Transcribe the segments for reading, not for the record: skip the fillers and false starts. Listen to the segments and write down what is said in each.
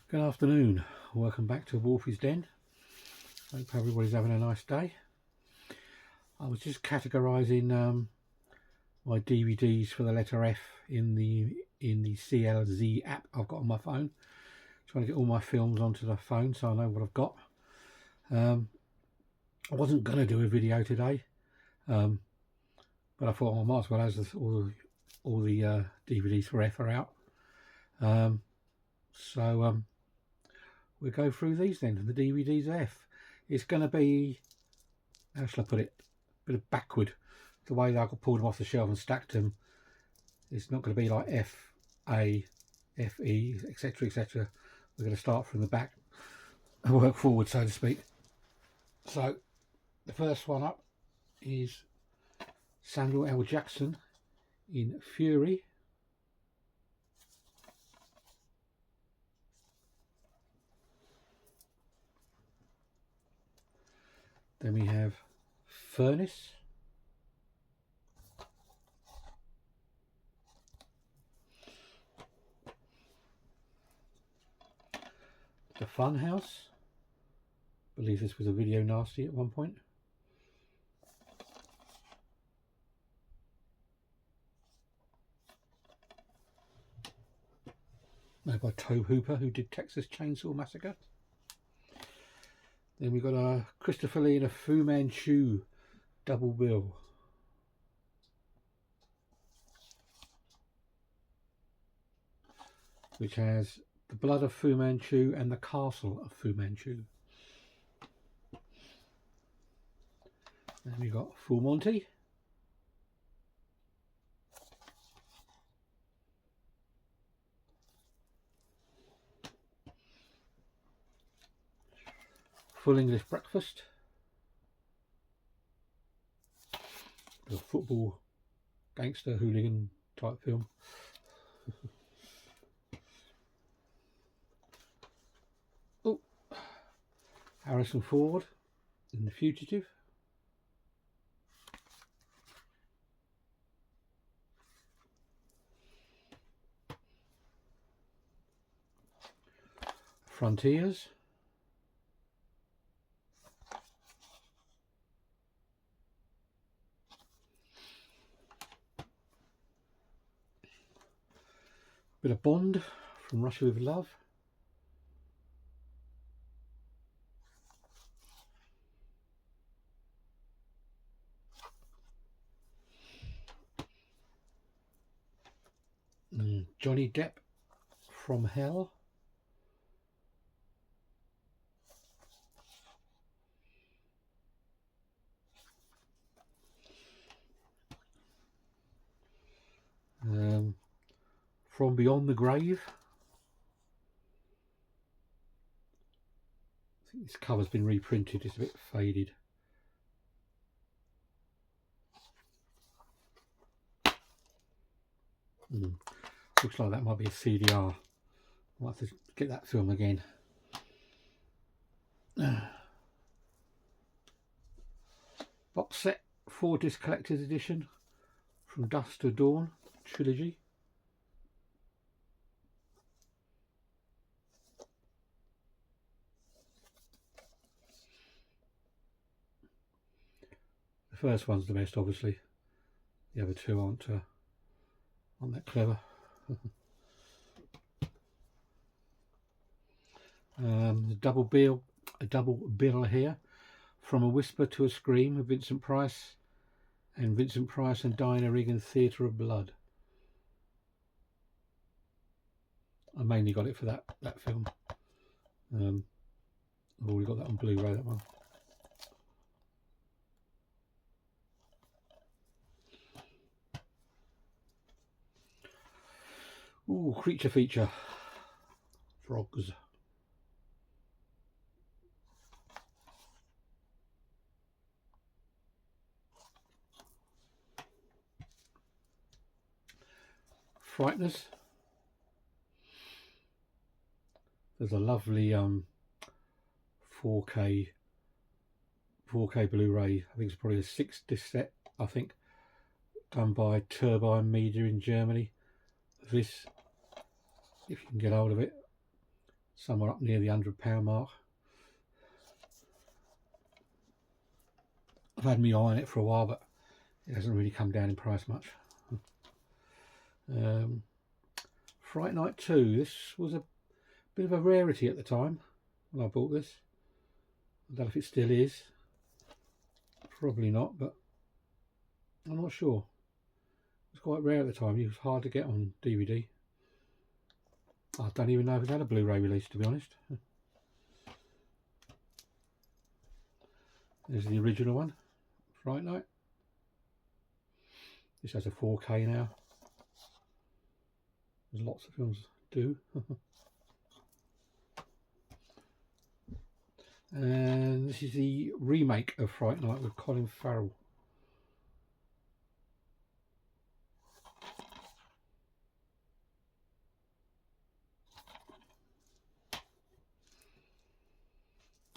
Good afternoon, welcome back to Wolfie's Den. Hope everybody's having a nice day. I was just categorising my DVDs for the letter F in the CLZ app I've got on my phone. Trying to get all my films onto the phone so I know what I've got. I wasn't going to do a video today, but I thought I might as well as all the DVDs for F are out. So we'll go through these then. The DVDs F. It's going to be, how shall I put it, a bit of backward. The way that I could pull them off the shelf and stacked them. It's not going to be like F, A, F, E, etc, etc. We're going to start from the back and work forward, so to speak. So the first one up is Samuel L. Jackson in Fury. Then we have Furnace. The Funhouse. I believe this was a Video Nasty at one point. Made by Tobe Hooper, who did Texas Chainsaw Massacre. Then we've got a Christopher Lee and a Fu Manchu double bill. Which has The Blood of Fu Manchu and The Castle of Fu Manchu. Then we've got Full Monty. Full English Breakfast. The football gangster hooligan type film. Oh, Harrison Ford in The Fugitive. Frontiers. Bit of Bond from Russia with Love. Johnny Depp from Hell. From Beyond the Grave. I think this cover's been reprinted, it's a bit faded. Looks like that might be a CDR. I'll have to get that film again. Box set, 4-disc collector's edition from Dusk to Dawn trilogy. The first one's the best, obviously. The other two aren't that clever. The double bill here, From a Whisper to a Scream of Vincent Price and Diana Regan Theatre of Blood. I mainly got it for that film. I've already got that on Blu-ray, that one. Ooh, creature feature. Frogs. Frighteners. There's a lovely 4K Blu-ray. I think it's probably a 6-disc set, I think, done by Turbine Media in Germany. This, if you can get hold of it, somewhere up near the £100 mark. I've had my eye on it for a while, but it hasn't really come down in price much. Fright Night 2, this was a bit of a rarity at the time when I bought this. I don't know if it still is. Probably not, but I'm not sure. It was quite rare at the time. It was hard to get on DVD. I don't even know if it had a Blu-ray release, to be honest. There's the original one, Fright Night. This has a 4K now. There's lots of films do. And this is the remake of Fright Night with Colin Farrell.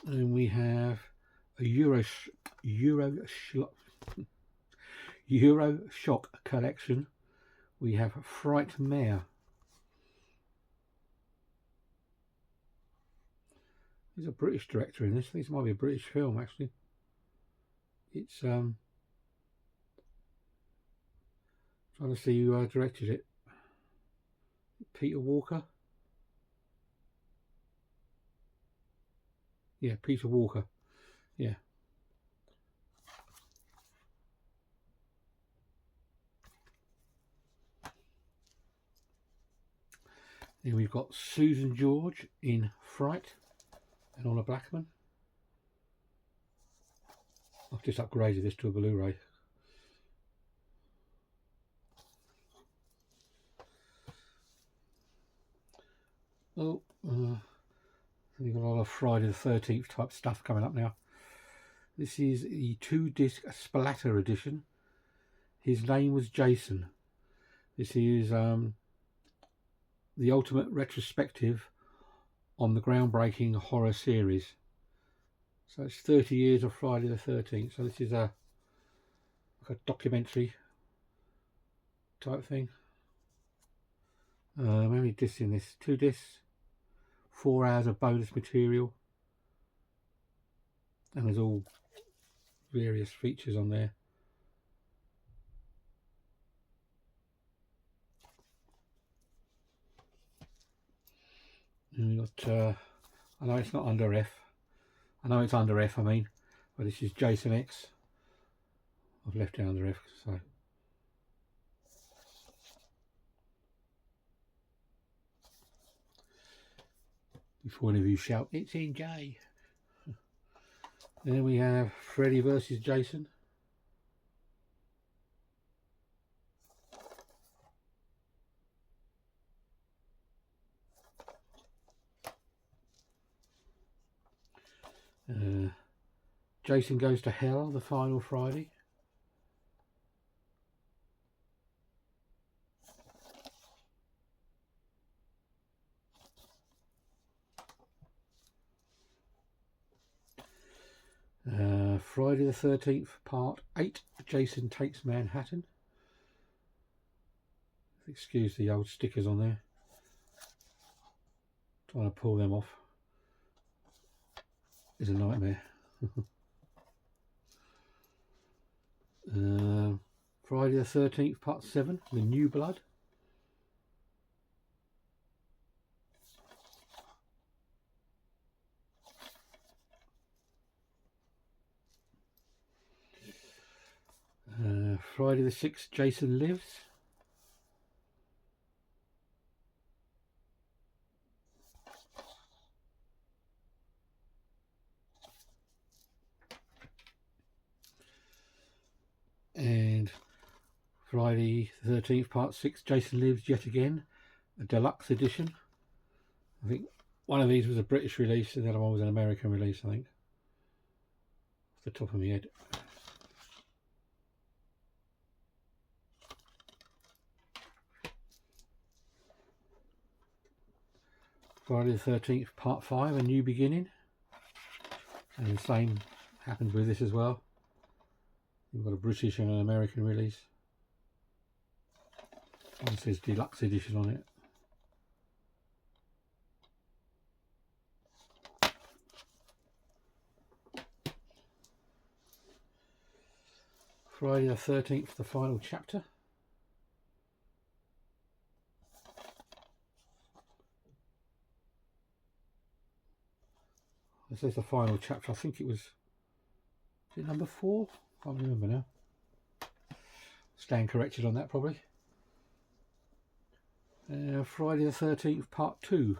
And we have a Euroshock collection. We have Frightmare. There's a British director in this. I think this might be a British film, actually. It's trying to see who directed it. Peter Walker. Yeah, Peter Walker. Yeah. Then we've got Susan George in Fright and Honor Blackman. I've just upgraded this to a Blu-ray. Oh, we've got a lot of Friday the 13th type stuff coming up now. This is the 2-disc splatter edition. His Name Was Jason. This is the ultimate retrospective on the groundbreaking horror series. So it's 30 years of Friday the 13th. So this is like a documentary type thing. How many discs in this? 2 discs, 4 hours of bonus material, and there's all various features on there. And we got I know it's not under F. I know it's under F, I mean, but this is Jason X. I've left it under F, so. Before any of you shout, it's in J. Then we have Freddy versus Jason. Jason Goes to Hell, the final Friday. Friday the 13th, part 8, Jason Takes Manhattan. Excuse the old stickers on there. Trying to pull them off is a nightmare. Friday the 13th, part 7, The New Blood. Friday the 6th, Jason Lives. And Friday the 13th, part 6, Jason Lives Yet Again, a deluxe edition. I think one of these was a British release and the other one was an American release, I think. Off the top of my head. Friday the 13th, part 5, A New Beginning. And the same happens with this as well. You've got a British and an American release. One says deluxe edition on it. Friday the 13th, the final chapter. This is the final chapter. I think it was, is it number 4? I can't remember now. Stand corrected on that probably. Friday the 13th, part 2.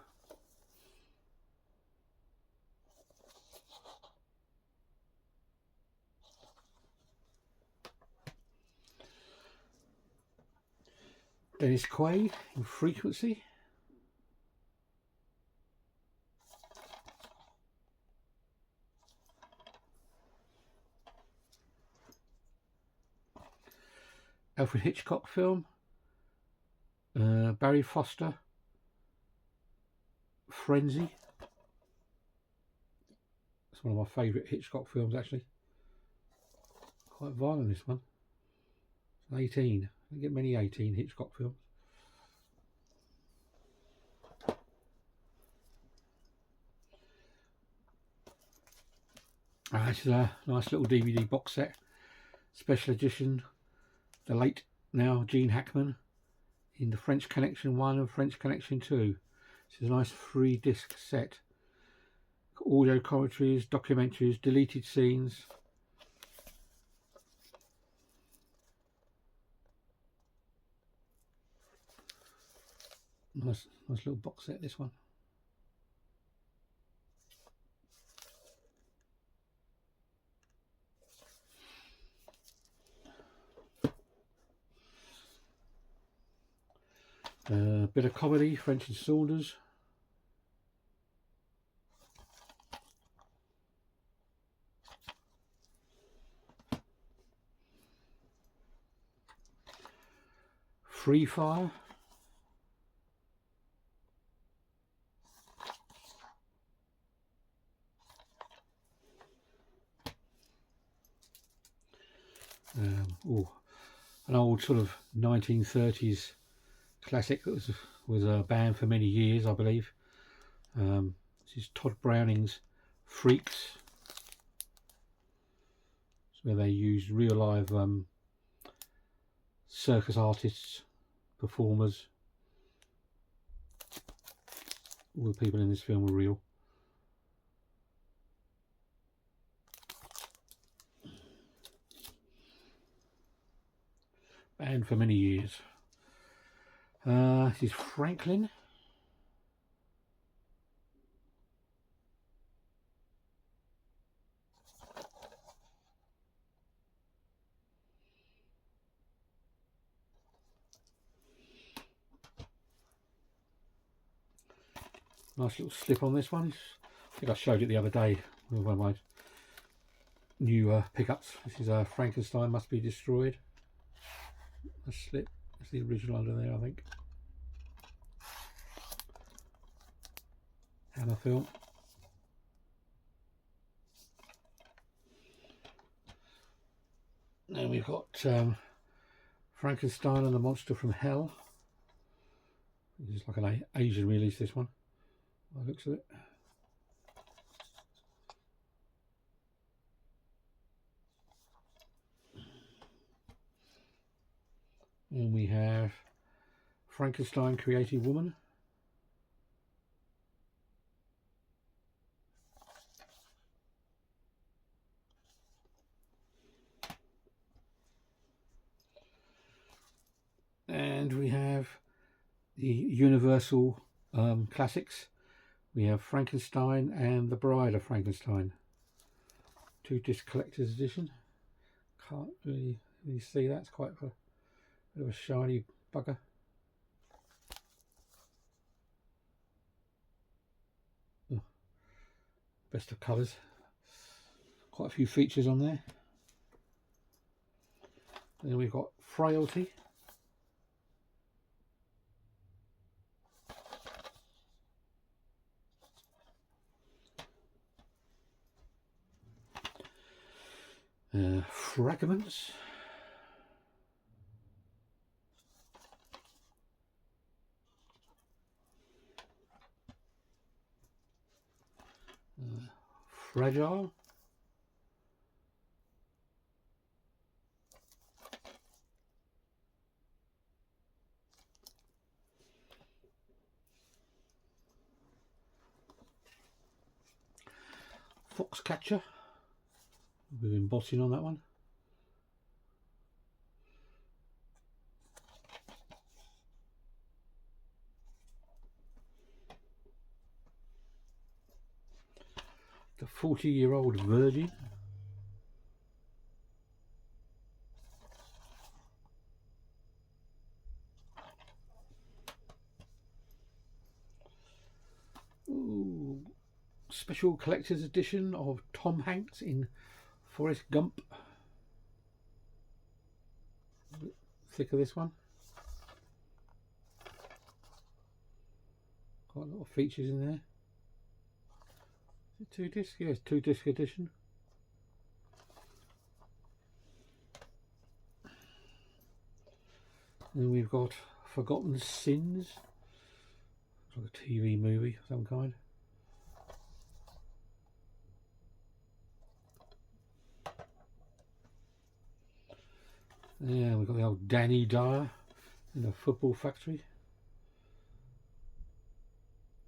Dennis Quaid in Frequency. Alfred Hitchcock film. Barry Foster. Frenzy. It's one of my favourite Hitchcock films actually. Quite violent this one. 18. I don't get many 18 Hitchcock films. This is a nice little DVD box set. Special edition. The late now Gene Hackman in the French Connection 1 and French Connection 2. This is a nice 3-disc set. Audio commentaries, documentaries, deleted scenes. Nice little box set, this one. Bit of comedy, French and Saunders. Free Fire. An old sort of 1930s classic that was banned for many years, I believe. This is Todd Browning's Freaks. It's where they used real live circus artists, performers. All the people in this film were real. Banned for many years. This is Franklin. Nice little slip on this one. I think I showed it the other day with one of my new pickups. This is Frankenstein Must Be Destroyed. A slip. It's the original under there, I think. Hammer film. Then we've got Frankenstein and the Monster from Hell. This is like an Asian release, this one, by the looks of it. And we have Frankenstein Creative Woman. And we have the Universal classics. We have Frankenstein and the Bride of Frankenstein. 2-disc collector's edition. Can't really see that. It's quite a bit of a shiny bugger. Oh, best of colours. Quite a few features on there. Then we've got Frailty. Fragments. Fragile. Foxcatcher with embossing on that one. The 40-year-old Virgin. Ooh, special collector's edition of Tom Hanks in Forrest Gump. Thick of this one. Quite a lot of features in there. Is it 2 disc? Yes, 2 disc edition. Then we've got Forgotten Sins. It's like a TV movie of some kind. Yeah, we've got the old Danny Dyer in a Football Factory.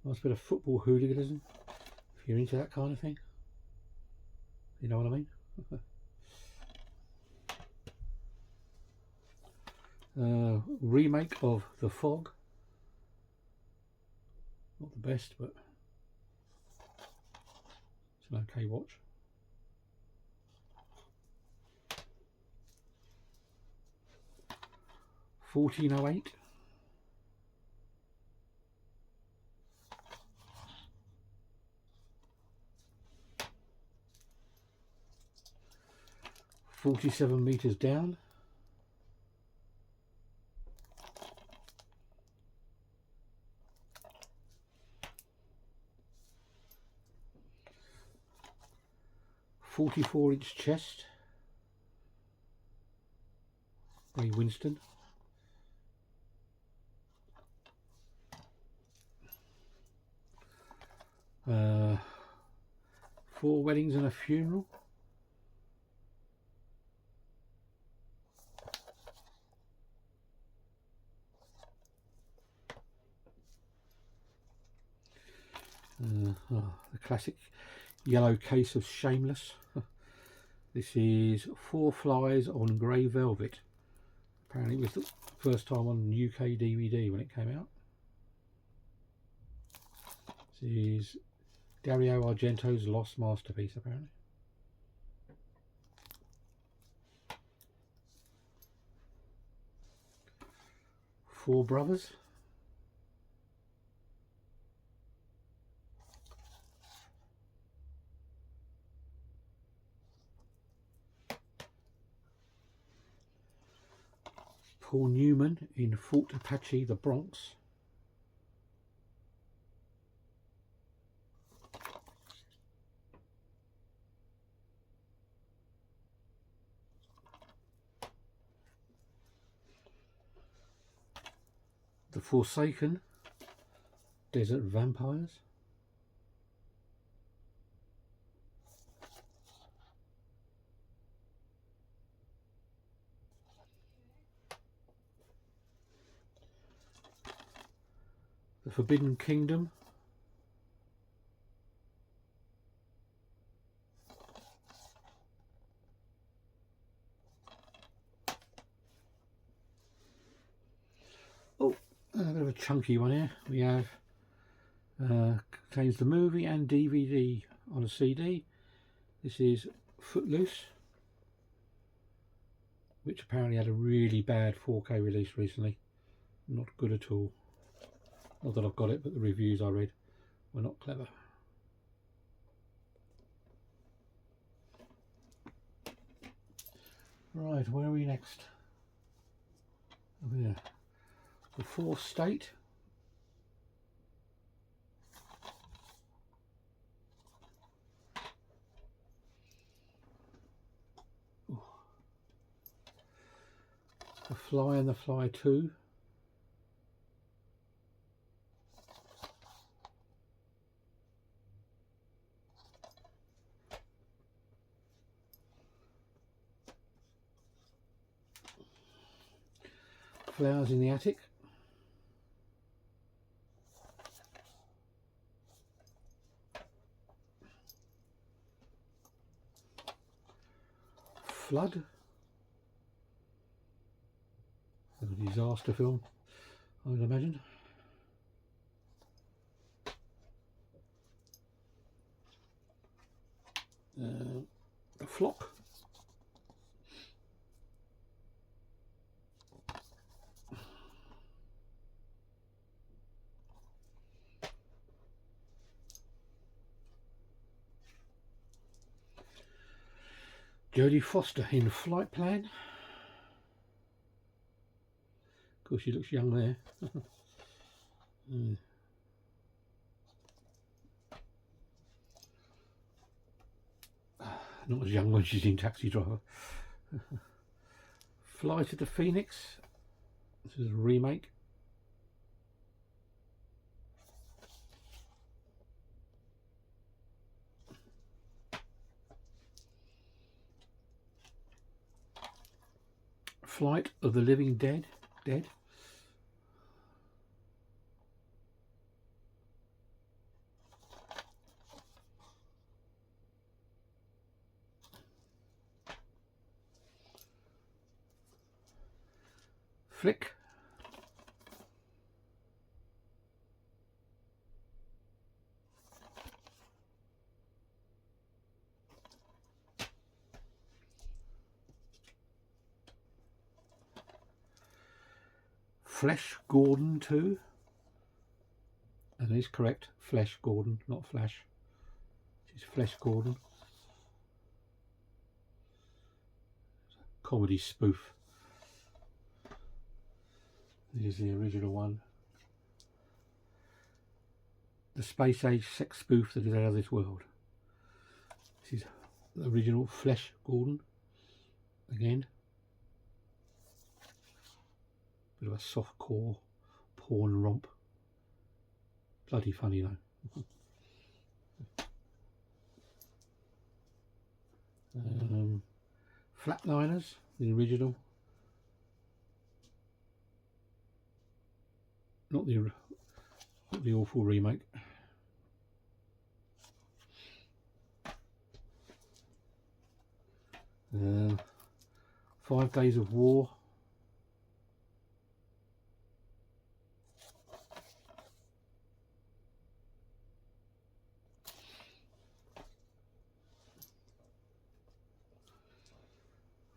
Nice bit of football hooliganism, if you're into that kind of thing. You know what I mean? Remake of The Fog. Not the best, but it's an okay watch. $14.08. $47 meters down. $44-inch chest. Ray Winston. Four Weddings and a Funeral. The classic yellow case of Shameless. This is Four Flies on Grey Velvet. Apparently it was the first time on UK DVD when it came out. This is Dario Argento's lost masterpiece, apparently. Four Brothers. Paul Newman in Fort Apache, the Bronx. The Forsaken, Desert Vampires. The Forbidden Kingdom. Oh, a bit of a chunky one here. We have contains the movie and DVD on a CD. This is Footloose, which apparently had a really bad 4K release recently. Not good at all. Not that I've got it, but the reviews I read were not clever. Right, where are we next? Over here. The Fourth State. Ooh. The Fly and the Fly 2. Flowers in the Attic. Flood, a disaster film, I would imagine. The Flock. Jodie Foster in Flight Plan. Of course, she looks young there. Not as young when she's in Taxi Driver. Flight of the Phoenix. This is a remake. Flight of the Living Dead. Flick. Flesh Gordon 2. And it is correct, Flesh Gordon, not Flash. It's Flesh Gordon. Comedy spoof. Here's the original one. The space age sex spoof that is out of this world. This is the original Flesh Gordon. Again. Bit of a soft core porn romp. Bloody funny though. Flatliners, the original. Not the awful remake. 5 Days of War.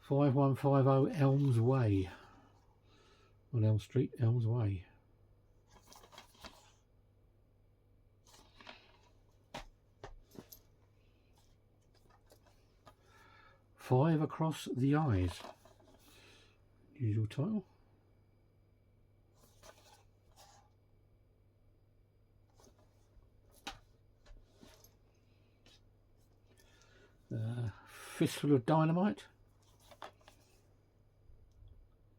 "5150 Elms Way." On Elm Street, Elms Way. "Five Across the Eyes." Usual title. "Fistful of Dynamite."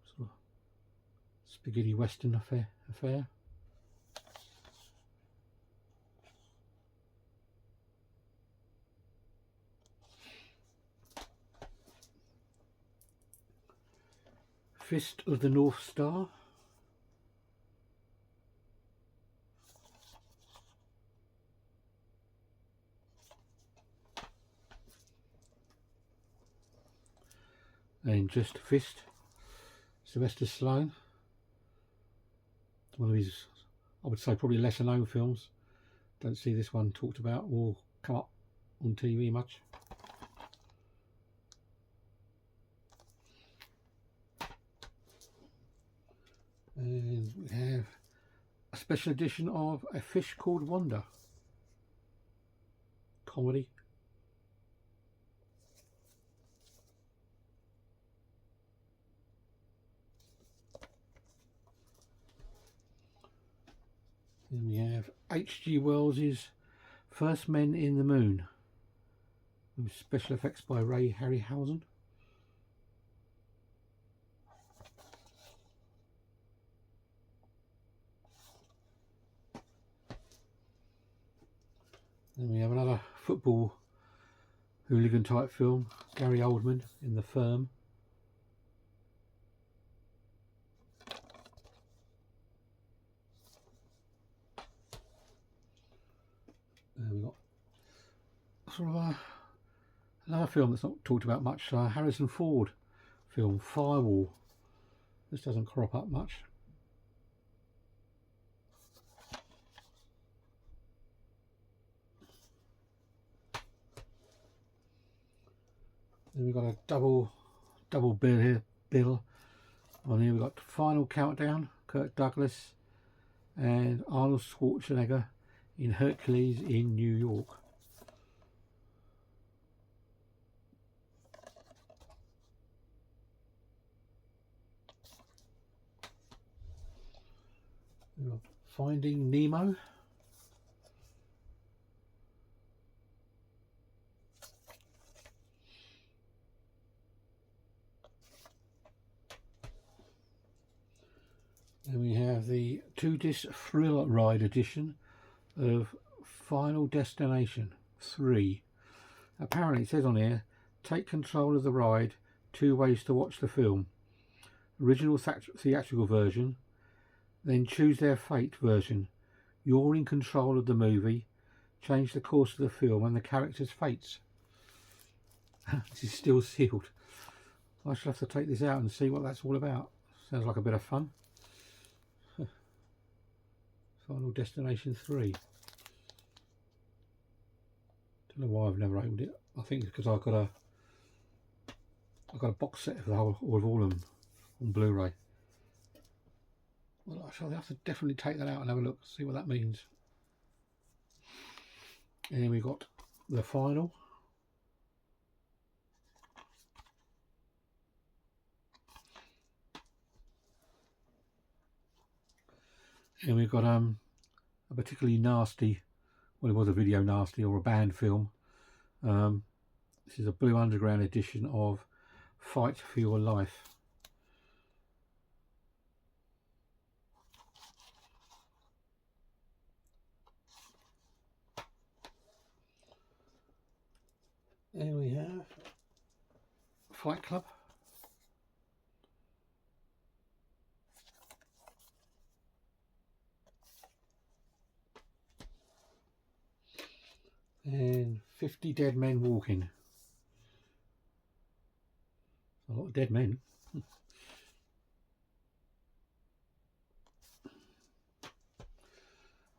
Sort of spaghetti western affair. "Fist of the North Star." And Just Fist. Sylvester Stallone. One of his, I would say, probably lesser known films. Don't see this one talked about or come up on TV much. And we have a special edition of A Fish Called Wanda. Comedy. Then we have H.G. Wells's First Men in the Moon, with special effects by Ray Harryhausen. Then we have another football hooligan type film, Gary Oldman in The Firm. We've got sort of Another film that's not talked about much, Harrison Ford film, Firewall. This doesn't crop up much. Then we've got a double bill here. On here we've got Final Countdown, Kirk Douglas and Arnold Schwarzenegger in Hercules in New York. Finding Nemo. And we have the 2-disc thrill ride edition of Final Destination 3. Apparently it says on here, take control of the ride, 2 ways to watch the film. Original theatrical version, then choose their fate version. You're in control of the movie, change the course of the film and the characters' fates. This is still sealed. I shall have to take this out and see what that's all about. Sounds like a bit of fun. Final Destination 3. Don't know why I've never opened it. I think it's because I've got a box set of all of them on Blu-ray. Well, I shall have to definitely take that out and have a look, see what that means. And then we've got the final. And we've got a particularly nasty, well, it was a video nasty or a banned film. This is a Blue Underground edition of Fight for Your Life. There we have Fight Club. And 50 Dead Men Walking. A lot of dead men.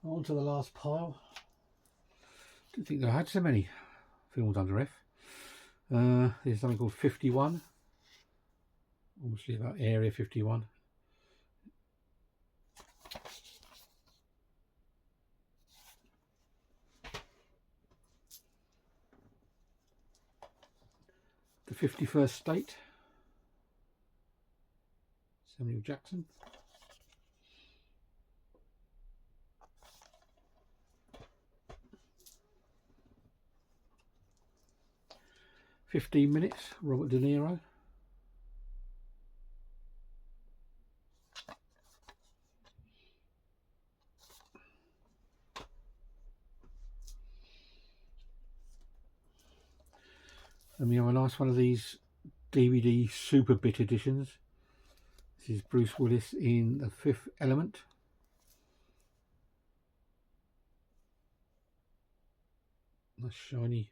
On to the last pile. Didn't think I had so many films under F. There's something called 51. Obviously about Area 51. The 51st State. Samuel Jackson. "15 Minutes," Robert De Niro. And we have a nice one of these DVD Super Bit editions. This is Bruce Willis in The Fifth Element. Nice shiny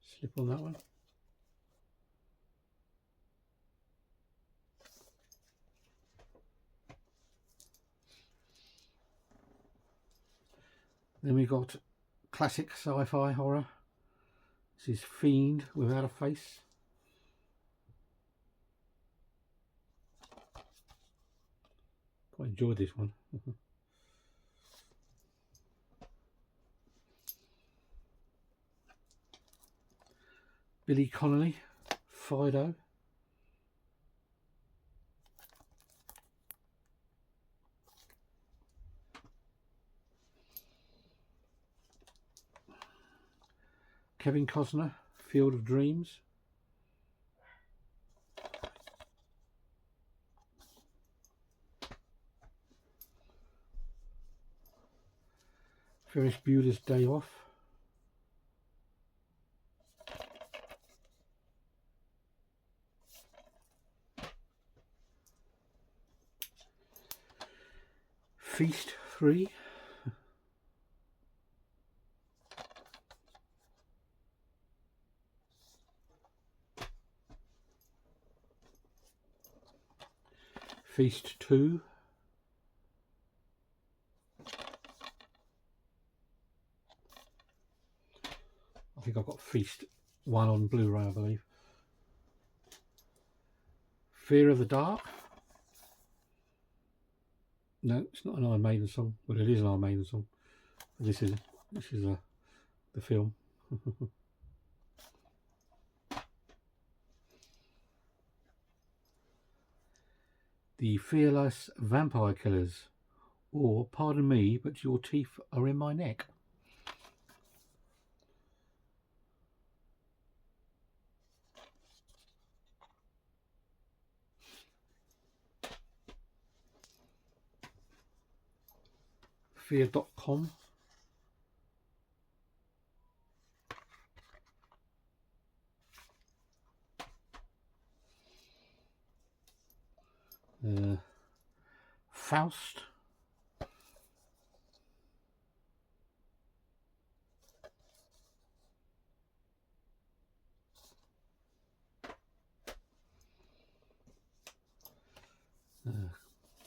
slip on that one. Then we got classic sci-fi horror. This is Fiend Without a Face. Quite enjoyed this one. Billy Connolly, Fido. Kevin Costner, Field of Dreams. Ferris Bueller's Day Off. Feast 3. Feast 2. I think I've got Feast 1 on Blu-ray, I believe. Fear of the Dark. No, it's not an Iron Maiden song. Well, it is an Iron Maiden song. This is the film. The Fearless Vampire Killers, or Pardon Me, but Your Teeth Are in My Neck. Fear.com. Faust.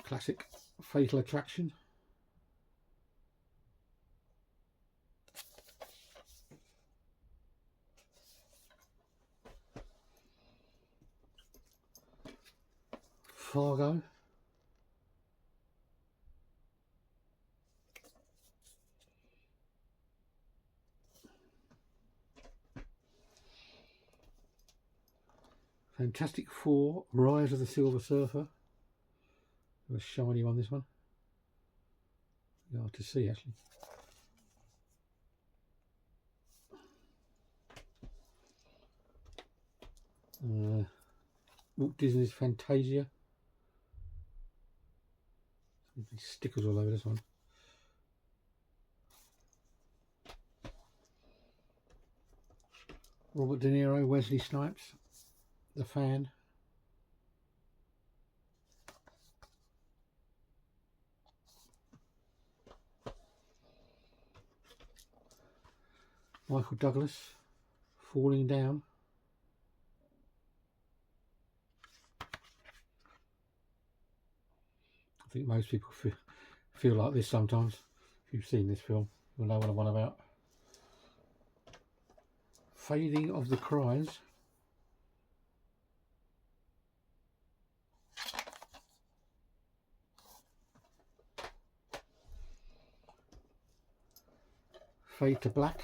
Classic Fatal Attraction. Fargo. Fantastic Four, Rise of the Silver Surfer. A shiny one, this one. Hard to see, actually. Walt Disney's Fantasia. These stickers all over this one. Robert De Niro, Wesley Snipes, The Fan. Michael Douglas, Falling Down. I think most people feel like this sometimes. If you've seen this film, you'll know what I'm on about. Fading of the Cries. Fade to Black.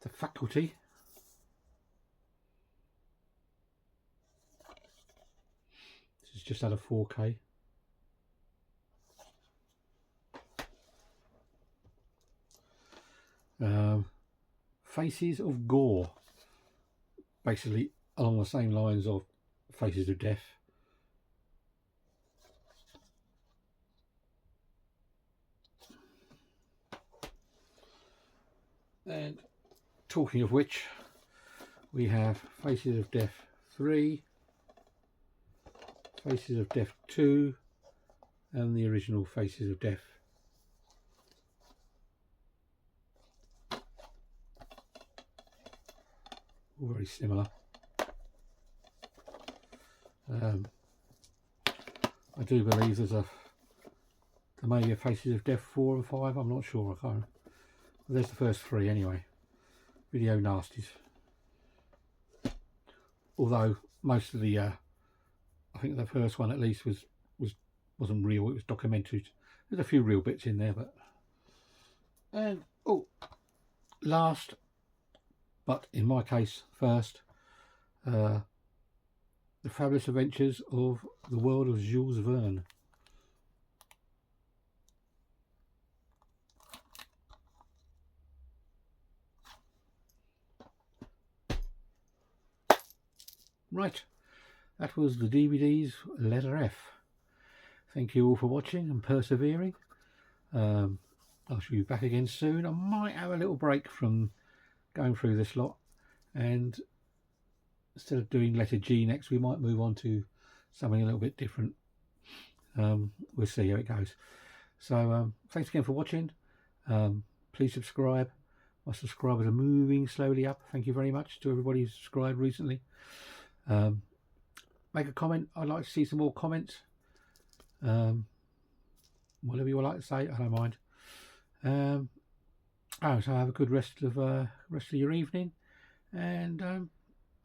The Faculty. This is just out of 4K. Faces of Gore. Basically along the same lines of Faces of Death. And talking of which, we have Faces of Death 3, Faces of Death 2, and the original Faces of Death. All very similar. I do believe there may be a Faces of Death 4 and 5, I'm not sure, I can't remember. But there's the first 3 anyway. Video nasties. Although most of the I think the first one at least wasn't real, it was documented. There's a few real bits in there, but last, but in my case first, The Fabulous Adventures of the World of Jules Verne. Right, that was the DVD's Letter F. Thank you all for watching and persevering. I shall be back again soon. I might have a little break from going through this lot, and instead of doing letter G next, we might move on to something a little bit different. We'll see how it goes. So thanks again for watching. Please subscribe. My subscribers are moving slowly up. Thank you very much to everybody who's subscribed recently. Make a comment. I'd like to see some more comments. Whatever you would like to say, I don't mind. So have a good rest of your evening, and I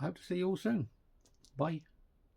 hope to see you all soon. Bye.